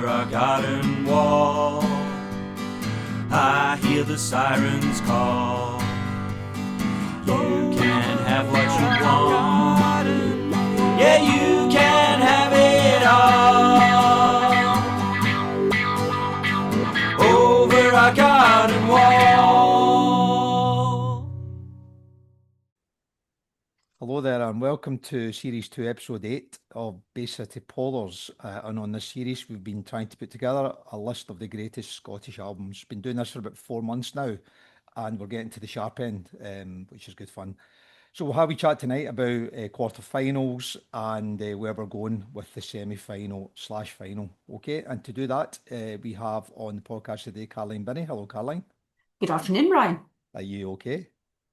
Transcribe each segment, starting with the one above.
our garden wall. I hear the sirens call. You can have what you want. Yeah, you can have it all over our garden wall. Hello there and welcome to Series 2, Episode 8 of Bay City Polars. And on this series we've been trying to put together a list of the greatest Scottish albums. Been doing this for about 4 months now and we're getting to the sharp end, which is good fun. So we'll have a chat tonight about quarter-finals and where we're going with the semi-final/final. Okay, and to do that we have on the podcast today Caroline Binney. Hello Caroline. Good afternoon, Ryan. Are you okay?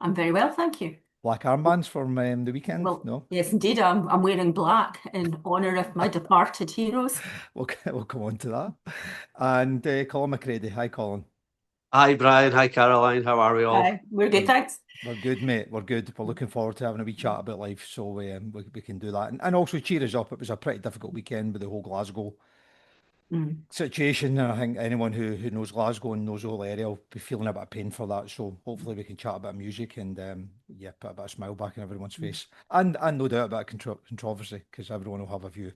I'm very well, thank you. Black armbands from the weekend? Well, no? yes, indeed. I'm wearing black in honour of my departed heroes. We'll come on to that. And Colin McCready. Hi, Colin. Hi, Brian. Hi, Caroline. How are we all? Hi, we're good, thanks. We're good, mate. We're good. We're looking forward to having a wee chat about life, so we can do that. And also cheer us up. It was a pretty difficult weekend with the whole Glasgow situation. And I think anyone who knows Glasgow and knows the whole area will be feeling a bit of pain for that. So hopefully we can chat about music and put a bit of smile back in everyone's face. And no doubt about controversy, because everyone will have a view.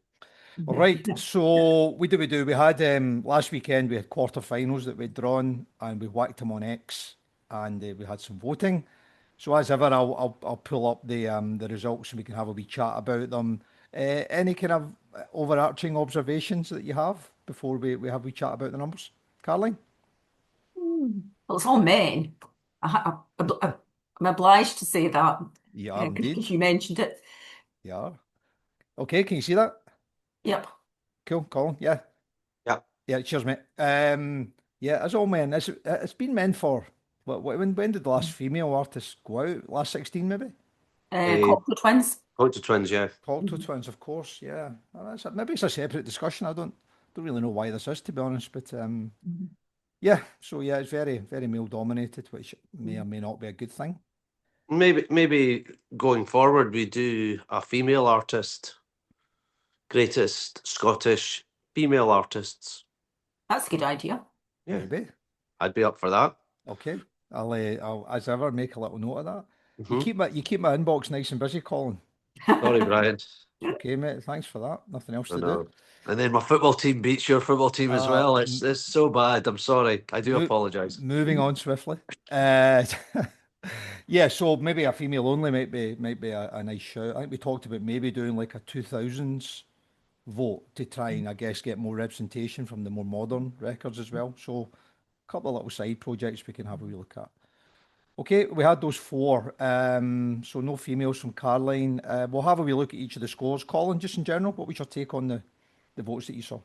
All right, so we had last weekend we had quarter-finals that we'd drawn and we whacked them on X and we had some voting. So as ever, I'll pull up the results and we can have a wee chat about them. Any kind of overarching observations that you have before we have a wee chat about the numbers, Caroline? Well, it's all men. I'm obliged to say that. Yeah, indeed. Because you mentioned it. Yeah. Okay, can you see that? Yep. Cool, Colin. Yeah. Yeah. Yeah. Cheers, mate. Yeah, it's all men. It's been men for when did the last female artist go out? Last 16 maybe? Cocktail Twins. Cocktail Twins, yeah. Cocktail Twins, of course. Yeah. Maybe it's a separate discussion. I don't really know why this is, to be honest. But yeah. So yeah, it's very very male dominated, which may or may not be a good thing. Maybe going forward we do a female artist. Greatest Scottish female artists. That's a good idea. Yeah, Maybe. I'd be up for that. Okay. I'll as ever make a little note of that. Mhm. You keep my inbox nice and busy, Colin. Sorry, Brian. Okay, mate. Thanks for that. Nothing else I to know. do. And then my football team beats your football team as well. It's so bad. I'm sorry. I do apologise. Moving on swiftly. Yeah, so maybe a female only might be a nice shout. I think we talked about maybe doing like a 2000s vote to try and I guess get more representation from the more modern records as well. So a couple of little side projects we can have a wee look at. Okay, we had those 4. So no females from Caroline. We'll have a wee look at each of the scores. Colin, just in general, what was your take on the votes that you saw?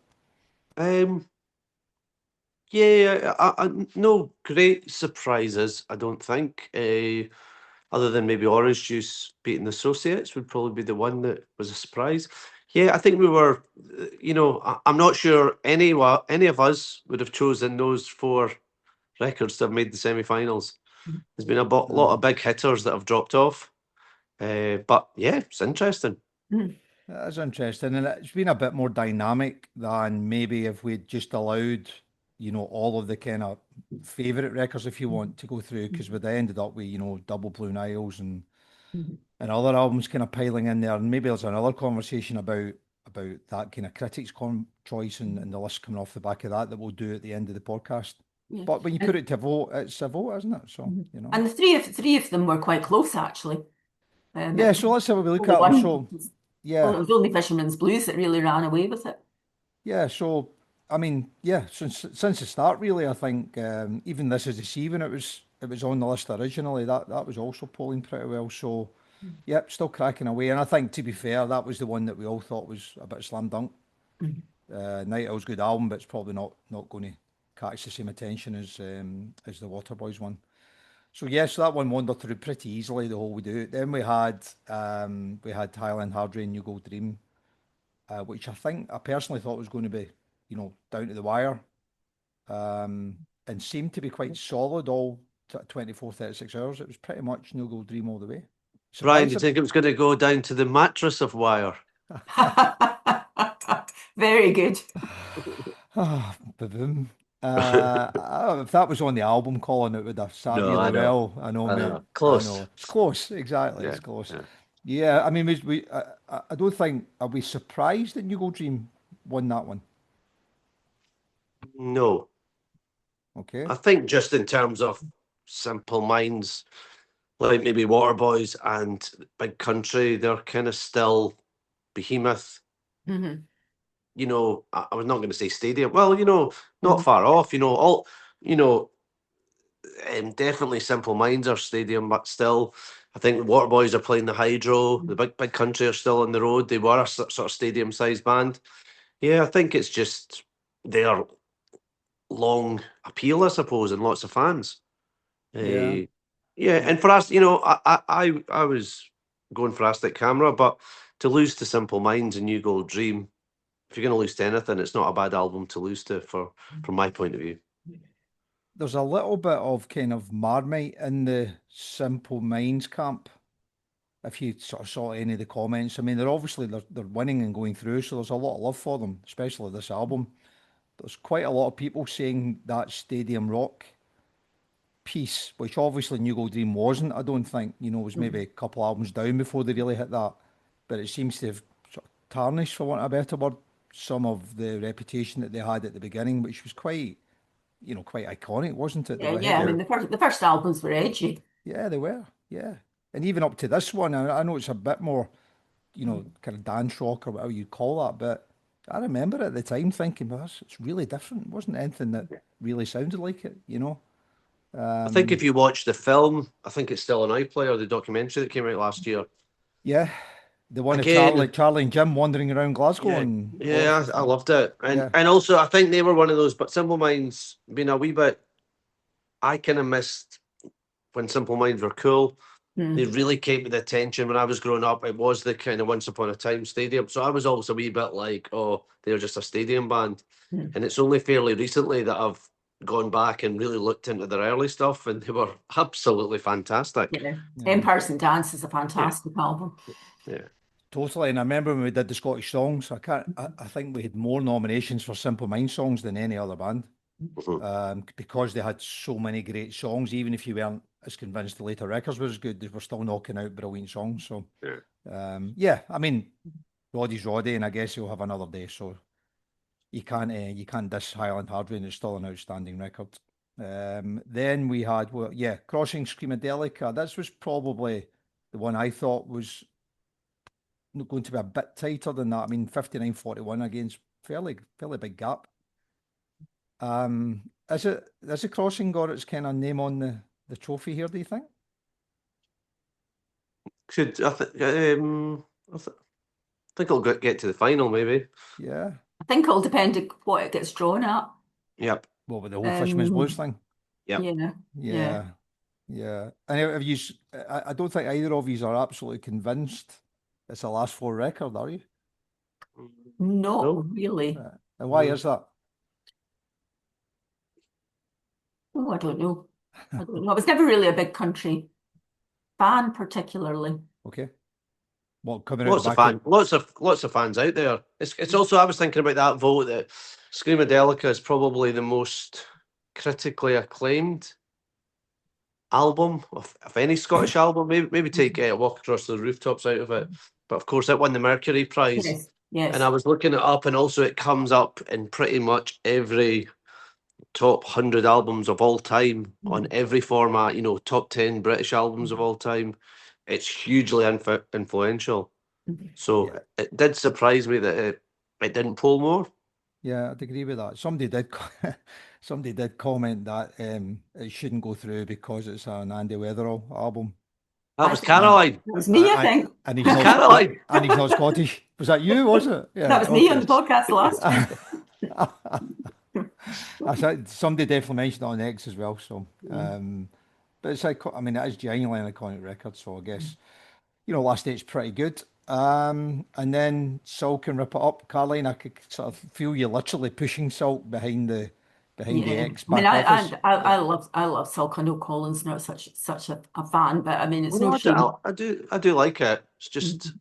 Yeah, no great surprises, I don't think. Other than maybe Orange Juice beating the Associates would probably be the one that was a surprise. Yeah, I think we were, I'm not sure any of us would have chosen those 4 records to have made the semi-finals. There's been a lot of big hitters that have dropped off. But yeah, it's interesting. That is interesting, and it's been a bit more dynamic than maybe if we'd just allowed, all of the kind of favourite records, if you want, to go through, because we'd ended up with, Double Blue Niles and other albums kind of piling in there, and maybe there's another conversation about that kind of critics' choice and the list coming off the back of that we'll do at the end of the podcast. Yeah. But when you put it to vote, it's a vote, isn't it? So And the three of them were quite close, actually. Yeah. So let's have a look at them. So yeah, well, it was only Fisherman's Blues that really ran away with it. Yeah. So I mean, yeah. Since the start, really, I think even This Is the Sea, when it was on the list originally, that was also polling pretty well. So yep, still cracking away. And I think, to be fair, that was the one that we all thought was a bit of slam dunk. Night Owl's good album, but it's probably not going to catch the same attention as the Waterboys one. So yes, that one wandered through pretty easily, the whole We Do It. Then we had Highland Hard Rain, New Gold Dream, which I personally thought was going to be, down to the wire, and seemed to be quite solid all 24, 36 hours. It was pretty much New Gold Dream all the way. Brian, do you think it was going to go down to the mattress of wire? Very good. Ah, boom. If that was on the album, Colin, it would have sat No, I really know. well. I know, I mate. know. I Close. know. It's close. Exactly. Yeah. It's close. Yeah. Yeah. I mean, I don't think, are we surprised that New Gold Dream won that one? No. Okay. I think just in terms of Simple Minds, like maybe Waterboys and Big Country, they're kind of still behemoth. Mhm. You know, I was not going to say stadium. Well, you know, not Mhm. far off. You know, all you know, definitely Simple Minds are stadium, but still, I think the Waterboys are playing the Hydro. The Big Country are still on the road. They were a sort of stadium-sized band. Yeah, I think it's just their long appeal, I suppose, and lots of fans. Yeah. Yeah, Yeah. and for us, you know, I was going for Aztec Camera, but to lose to Simple Minds and New Gold Dream, if you're going to lose to anything, it's not a bad album to lose to, from my point of view. There's a little bit of kind of Marmite in the Simple Minds camp. If you sort of saw any of the comments, I mean, they're winning and going through, so there's a lot of love for them, especially this album. There's quite a lot of people saying that Stadium Rock piece, which obviously New Gold Dream wasn't, I don't think, you know, it was maybe a couple albums down before they really hit that. But it seems to have sort of tarnished, for want of a better word, some of the reputation that they had at the beginning, which was quite, you know, quite iconic, wasn't it? They Yeah, were yeah. I heavy. mean, the first albums were edgy. Yeah, they were. Yeah. And even up to this one, I know it's a bit more, you know, kind of dance rock or whatever you call that, but I remember at the time thinking, well, it's really different. It wasn't anything that really sounded like it, you know? I think if you watch the film, I think it's still on iPlayer, the documentary that came out last year. Yeah. The one of Again, Charlie and Jim wandering around Glasgow yeah, and all that yeah, sort of I thing. loved it, Yeah. and also I think they were one of those. But Simple Minds being a wee bit, I kind of missed when Simple Minds were cool. They Mm. really came to the attention when I was growing up. It was the kind of Once Upon a Time stadium, so I was always a wee bit like, oh, they're just a stadium band. Mm. And it's only fairly recently that I've gone back and really looked into their early stuff, and they were absolutely fantastic. Yeah. Yeah. In-Person Dance is a Yeah, fantastic album. yeah. Totally. And I remember when we did the Scottish songs, I think we had more nominations for Simple Minds songs than any other band. Mhm. Because they had so many great songs, even if you weren't as convinced the later records were as good, they were still knocking out brilliant songs. So, Yeah. yeah, I mean, Roddy's Roddy, and I guess he'll have another day. So you can't diss Highland Hardway, and it's still an outstanding record. Then we had, well, yeah, Crossing Screamadelica. This was probably the one I thought was going to be a bit tighter than that. I mean, 59-41 against fairly big gap. Is it Crossing got its kind of name on the trophy here, do you think? Should I think it'll get to the final, maybe. Yeah. I think it'll depend on what it gets drawn at. Yep, Well, with the whole Fisherman's Blues thing. yep. Yeah, yeah. Yeah. Yeah. And have you, I don't think either of you are absolutely convinced it's a last four record, are you? Not No, really. And why No. is that? Oh, I don't know. I don't know. I was never really a big country fan, particularly. Okay. Well, coming out the back of, Lots of fans out there. It's also, I was thinking about that vote that Screamadelica is probably the most critically acclaimed album of any Scottish album. Maybe take Walk Across the Rooftops out of it, but of course it won the Mercury Prize. Yes, yes. And I was looking it up, and also it comes up in pretty much every top 100 albums of all time on every format. You know, top 10 British albums of all time. It's hugely influential. So yeah, it did surprise me that it didn't pull more. yeah, I'd agree with that. Somebody did comment that it shouldn't go through because it's an Andy Weatherall album. That I was think Caroline. that was me, I think. And he's not Caroline. and he's not Scottish. Was that you, was it? Yeah, That was me on okay. the podcast last time. I said somebody definitely mentioned it on X as well. So, but it's like, I mean, it is genuinely an iconic record. So I guess, you know, Last Date's pretty good. And then Salt Can Rip It Up, Caroline. I could sort of feel you literally pushing Salt behind the Yeah. X I mean, back office. I love Silk. I know Colin's not such a fan, but I mean, it's no shame. I do like it. It's just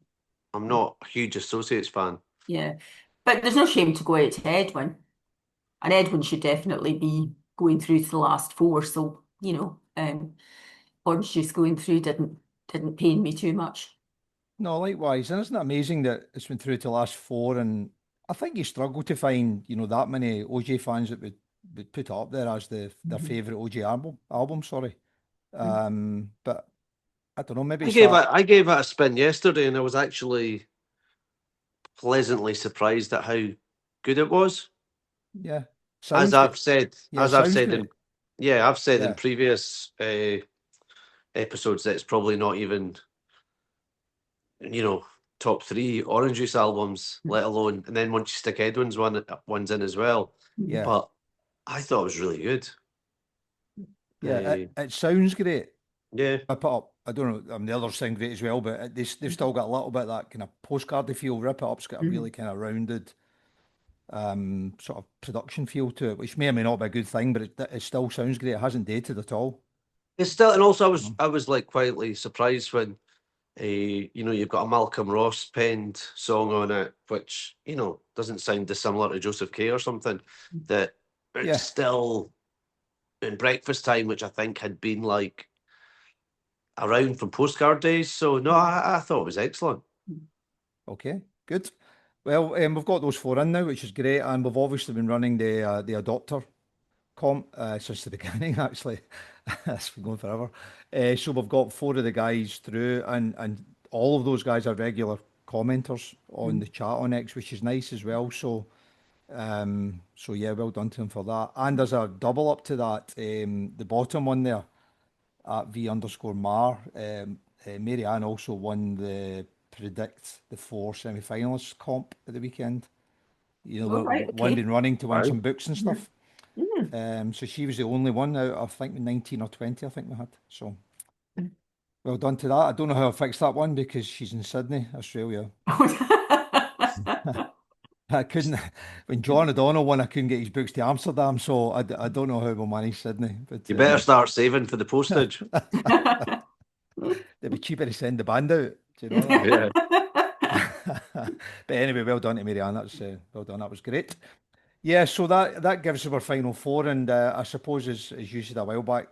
I'm not a huge Associates fan. Yeah, but there's no shame to go head to head when. And Edwin should definitely be going through to the last four. So, Orange Juice going through didn't pain me too much. No, likewise. And isn't it amazing that it's been through to the last four? And I think you struggle to find, that many OJ fans that would put it up there as their favourite OJ album, sorry. But I don't know, maybe it's that. I gave it a spin yesterday, and I was actually pleasantly surprised at how good it was. Yeah. As Sounds I've good. said, Yeah, as I've sounds said great. I've said in Yeah. previous episodes that it's probably not even, top three Orange Juice albums, let alone, and then once you stick Edwin's ones in as well. Yeah. But I thought it was really good. Yeah, Uh, it sounds great. yeah. Rip It Up. I don't know. The others sound great as well, but they've still got a little bit of that kind of postcardy feel. Rip It Up's got a really kind of rounded sort of production feel to it, which may or may not be a good thing, but it still sounds great. It hasn't dated at all. It's still, and also I was like quietly surprised when you've got a Malcolm Ross penned song on it, which, doesn't sound dissimilar to Joseph K or something, that it's Yeah. still in Breakfast Time, which I think had been like around from postcard days. So no, I thought it was excellent. Okay, good. Well, we've got those four in now, which is great, and we've obviously been running the adopter comp since the beginning. Actually, it's been going forever. So we've got four of the guys through, and all of those guys are regular commenters on the chat on X, which is nice as well. So, so yeah, well done to them for that. And there's a double up to that. The bottom one there at V_Mar. Mary Ann also won the predict the four semi-finalists comp at the weekend. Oh, right, one okay. been running to win Right. some books and stuff. So she was the only one out of, I think, 19 or 20, I think we had. So well done to that. I don't know how I fixed that one because she's in Sydney, Australia. I couldn't, when John O'Donnell won, I couldn't get his books to Amsterdam, so I don't know how we'll manage Sydney. But You better start saving for the postage. it'd be cheaper to send the band out. Do you know that? Yeah. But anyway, well done to Marianne. That's well done. That was great. Yeah, so that gives us our final four, and I suppose as you said a while back,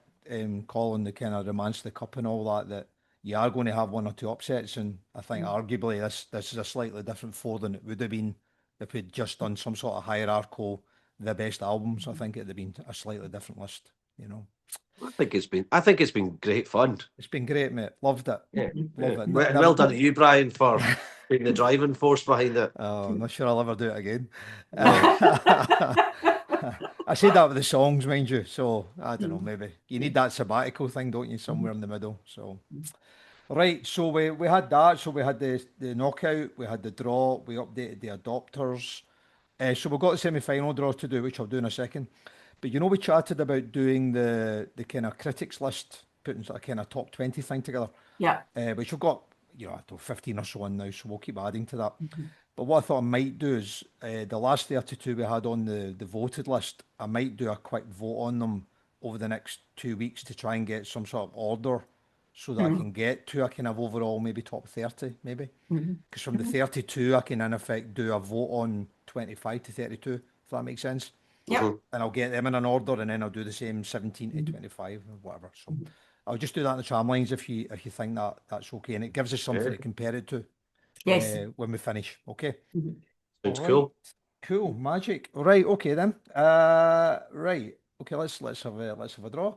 Colin, the kind of romance the cup and all that, that you are going to have one or two upsets, and I think arguably this is a slightly different four than it would have been if we'd just done some sort of hierarchical the best albums. I think it'd have been a slightly different list. I think it's been great fun. It's been great, mate. Loved it. Yeah. Love it. Well done to you, Brian, for being the driving force behind it. Oh, I'm not sure I'll ever do it again. No. I said that with the songs, mind you. So I don't know, maybe you need that sabbatical thing, don't you? Somewhere in the middle. So right, so we had that. So we had the knockout, we had the draw, we updated the adopters. So we've got the semi-final draw to do, which I'll do in a second. But we chatted about doing the kind of critics list, putting sort of kind of top 20 thing together. Yeah. Which we've got, I don't know, 15 or so on now, so we'll keep adding to that. But what I thought I might do is the last 32 we had on the voted list, I might do a quick vote on them over the next 2 weeks to try and get some sort of order so that I can get to a kind of overall maybe top 30, maybe. Because from the 32, I can in effect do a vote on 25 to 32, if that makes sense. Yeah. And I'll get them in an order, and then I'll do the same 17 to 25 or whatever. So I'll just do that in the tramlines if you think that's okay, and it gives us something to compare it to. Yes. When we finish, okay. Sounds All cool. Cool, magic. Right, okay then. Right, okay. Let's have a draw.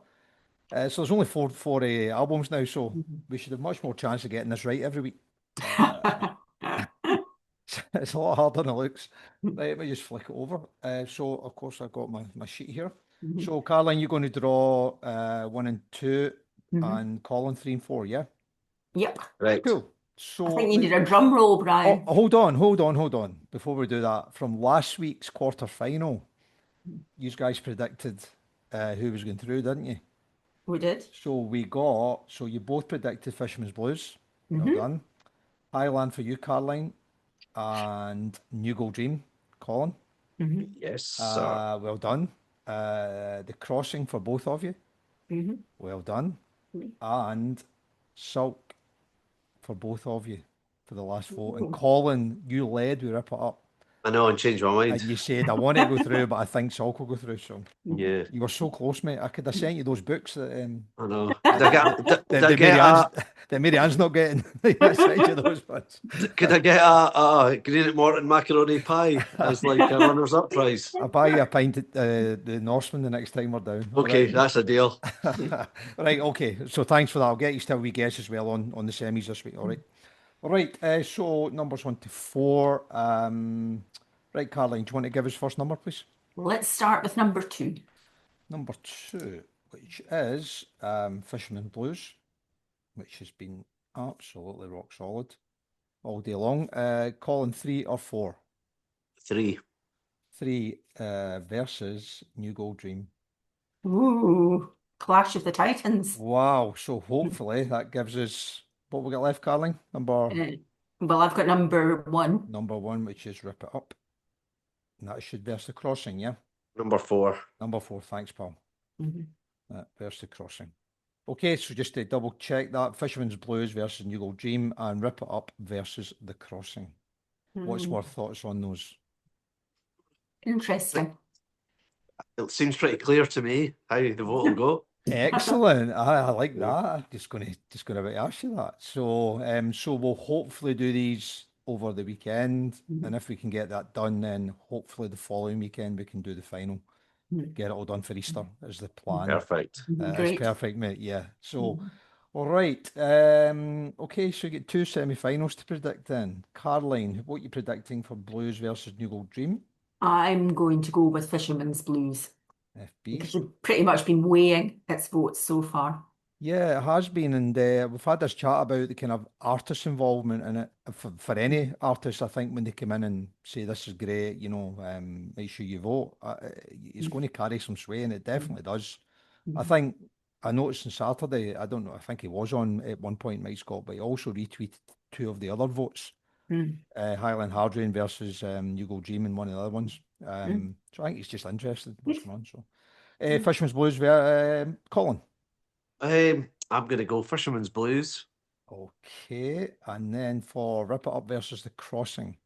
So there's only four albums now, so we should have much more chance of getting this right every week. It's a lot harder than it looks. Right, let me just flick it over. So of course I've got my sheet here. So Caroline, you're going to draw 1 and 2, and Colin 3 and 4, yeah? Yep. Right. Cool. So I think you need a drum roll, Brian. hold on. Before we do that, from last week's quarter final, you guys predicted who was going through, didn't you? We did. So you both predicted Fisherman's Blues. Well done. Highland for you, Caroline, and New Gold Dream, Colin. Yes, sir. Well done. The Crossing for both of you. Well done. And Sulk for both of you for the last vote. And Colin, you led with Rip It Up. I know, and change my and mind. you said I want it to go through, but I think Salk will go through. So Yeah, you were so close, mate. I could have sent you those books that I know. Did I get? Did I that get a? Mary Ann's not getting. I sent you those ones. Could I get a Great Morton macaroni pie as like a runners-up prize? I'll buy you a pint at the Norseman the next time we're down. All Okay, right. that's a deal. Right, okay. So thanks for that. I'll get you still a wee guess as well on the semis this week. All right. All right. So numbers 1 to 4. Right, Caroline, do you want to give us first number, please? Let's start with number 2. Number 2, which is Fisherman Blues, which has been absolutely rock solid all day long. Colin, 3 or 4? 3. 3 versus New Gold Dream. Ooh, Clash of the Titans. Wow. So hopefully that gives us what we got left, Caroline. Well, I've got number 1. Number 1, which is Rip It Up. And that should verse the Crossing, yeah? Number 4. Number 4, thanks, pal. Mhm. Verse the Crossing. Okay, so just to double check that, Fisherman's Blues versus New Gold Dream and Rip It Up versus the Crossing. What's worth thoughts on those? Interesting. It seems pretty clear to me how the vote will go. Excellent. I like that. I'm just gonna ask you that. So so we'll hopefully do these over the weekend, and if we can get that done, then hopefully the following weekend we can do the final. Get it all done for Easter is the plan. Perfect. It's Great. perfect, mate. Yeah. So, all right. Okay, so you get 2 semi-finals to predict then. Caroline, what are you predicting for Blues versus New Gold Dream? I'm going to go with Fisherman's Blues FB. because we've pretty much been weighing its votes so far. Yeah, it has been, and we've had this chat about the kind of artist involvement in it. For any artist, I think when they come in and say this is great, you know, make sure you vote. It's going to carry some sway, and it definitely does. I think I noticed on Saturday, I don't know, I think he was on at one point, Mike Scott, but he also retweeted 2 of the other votes. Highland Hardrain versus New Gold Dream and one of the other ones. So I think he's just interested in what's going on. So, Fisherman's Blues, Colin. I'm going to go Fisherman's Blues. Okay, and then for Rip It Up versus the Crossing.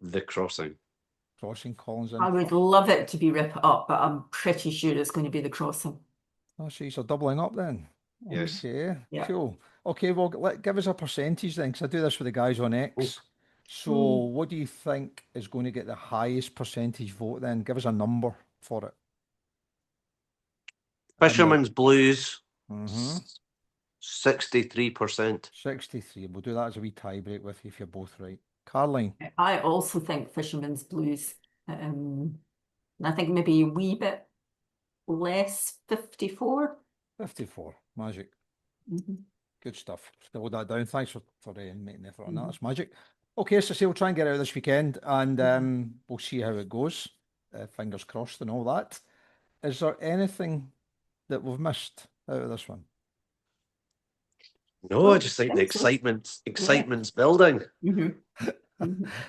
The Crossing. Crossing, Colin's in. I would love it to be Rip It Up, but I'm pretty sure it's going to be the Crossing. Oh, so you're doubling up then. Yes. Okay, Yeah. cool. Okay, well, give us a percentage then, because I do this with the guys on X. So what do you think is going to get the highest percentage vote then? Give us a number for it. Fisherman's Blues. 63%. 63. We'll do that as a wee tie break with you if you're both right. Caroline. I also think Fisherman's Blues. And I think maybe a wee bit less, 54. 54. Magic. Good stuff. Still that down. Thanks for making the effort on that. That's magic. Okay, so we'll try and get out this weekend, and we'll see how it goes. Fingers crossed and all that. Is there anything that we've missed out of this one? No, I just think the excitement's building.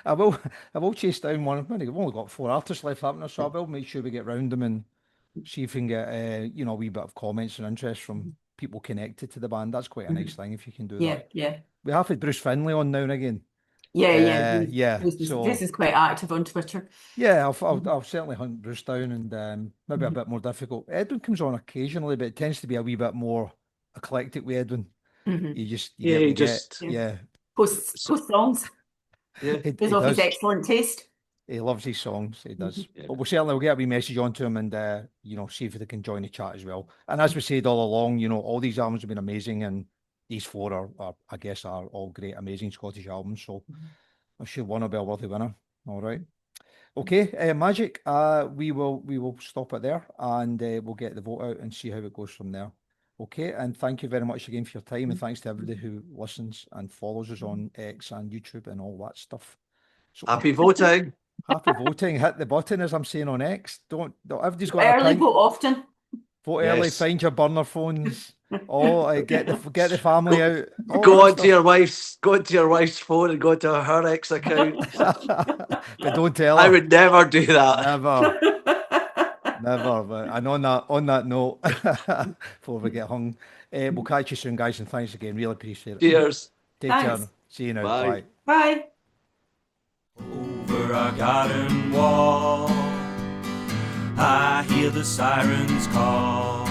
I will chase down one. We've only got 4 artists left, haven't we? So I will make sure we get round them and see if we can get you know, a wee bit of comments and interest from people connected to the band. That's quite a nice thing if you can do that. Yeah. We have had Bruce Finlay on now and again. Yeah. So Bruce is quite active on Twitter. yeah, I'll certainly hunt Bruce down, and maybe a bit more difficult. Edwin comes on occasionally, but it tends to be a wee bit more eclectic with Edwin. You Post songs. Yeah, He's of his excellent taste. He loves his songs. He does. But we'll get a wee message on to him and you know, see if they can join the chat as well. And as we said all along, you know, all these albums have been amazing, and these 4 are I guess are all great, amazing Scottish albums. So I'm sure one will be a worthy winner. All right. Okay, Magic. We will stop it there, and we'll get the vote out and see how it goes from there. Okay, and thank you very much again for your time, and thanks to everybody who listens and follows us on X and YouTube and all that stuff. So, happy voting. Happy voting. Hit the button, as I'm saying on X. Don't everybody's got early, a time. vote often. Vote early. Find your burner phones. Get the family out. Go onto your wife's phone and go to her X account. But don't tell her. I would never do that. Never. But and on that note, before we get hung, we'll catch you soon, guys, and thanks again. Really appreciate it. Cheers. Take care. See you now. Bye. Bye. Over over our garden wall. I hear the sirens call.